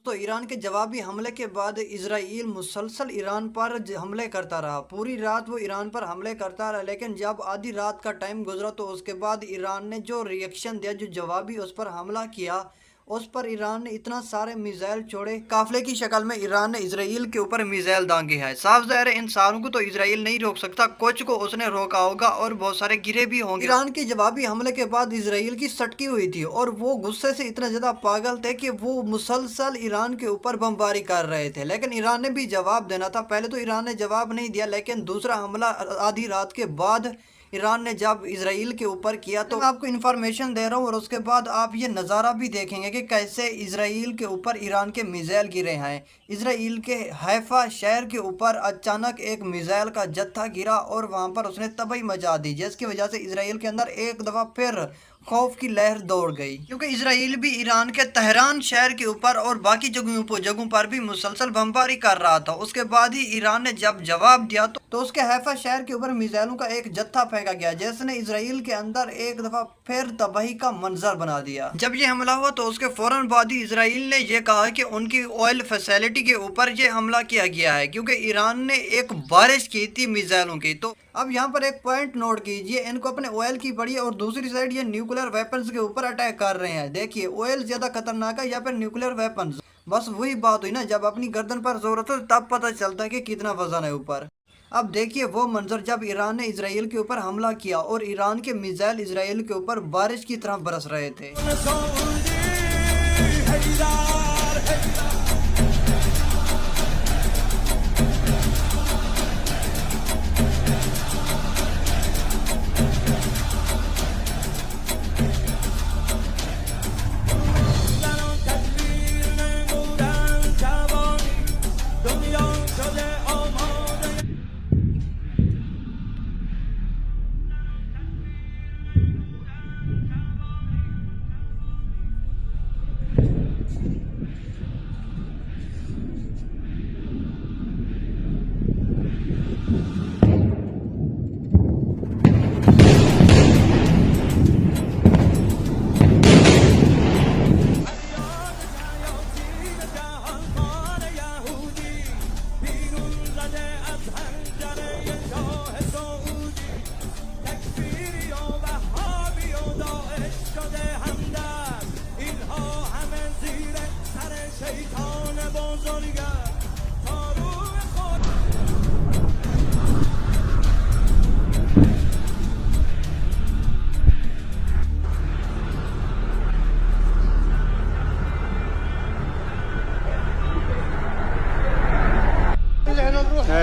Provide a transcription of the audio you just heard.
तो ईरान के जवाबी हमले के बाद इजराइल मुसलसल ईरान पर हमले करता रहा। पूरी रात वो ईरान पर हमले करता रहा, लेकिन जब आधी रात का टाइम गुजरा तो उसके बाद ईरान ने जो रिएक्शन दिया, जो जवाबी उस पर हमला किया, उस पर ईरान ने इतना सारे मिसाइल छोड़े। काफले की शक्ल में ईरान ने इजराइल के ऊपर मिसाइल दागे हैं। साफ ज़ाहिर है इन सारों को तो इजराइल नहीं रोक सकता, कुछ को उसने रोका होगा और बहुत सारे गिरे भी होंगे। ईरान के जवाबी हमले के बाद इजराइल की सटकी हुई थी और वो गुस्से से इतना ज़्यादा पागल थे कि वो मुसलसल ईरान के ऊपर बमबारी कर रहे थे। लेकिन ईरान ने भी जवाब देना था। पहले तो ईरान ने जवाब नहीं दिया, लेकिन दूसरा हमला आधी रात के बाद ईरान ने जब इसराइल के ऊपर किया तो मैं आपको इन्फॉर्मेशन दे रहा हूँ और उसके बाद आप ये नज़ारा भी देखेंगे कि कैसे इसराइल के ऊपर ईरान के मिसाइल गिरे हैं। इसराइल के हैफा शहर के ऊपर अचानक एक मिसाइल का जत्था गिरा और वहाँ पर उसने तबाही मचा दी, जिसकी वजह से इसराइल के अंदर एक दफ़ा फिर खौफ की लहर दौड़ गई, क्योंकि इसराइल भी ईरान के तेहरान शहर के ऊपर और बाकी जगहों पर भी मुसलसल बमबारी कर रहा था। उसके बाद ही ईरान ने जब जवाब दिया तो उसके हैफा शहर के ऊपर मिसाइलों का एक जत्था फेंका गया, जिसने इसराइल के अंदर एक दफ़ा फिर तबाही का मंजर बना दिया। जब ये हमला हुआ तो उसके फौरन बाद ही इसराइल ने यह कहा कि उनकी ऑयल फैसिलिटी के ऊपर ये हमला किया गया है, क्योंकि ईरान ने एक बारिश की थी मिसाइलों की। तो अब यहाँ पर एक पॉइंट नोट कीजिए, इनको अपने ऑयल की पड़ी है और दूसरी साइड ये न्यूक्लियर वेपन्स के ऊपर अटैक कर रहे हैं। देखिए ऑयल ज्यादा खतरनाक है या फिर न्यूक्लियर वेपन्स। बस वही बात हुई ना, जब अपनी गर्दन पर जोर हो तब पता चलता है कि कितना वजन है ऊपर। अब देखिए वो मंजर जब ईरान ने इसराइल के ऊपर हमला किया और ईरान के मिसाइल इसराइल के ऊपर बारिश की तरह बरस रहे थे।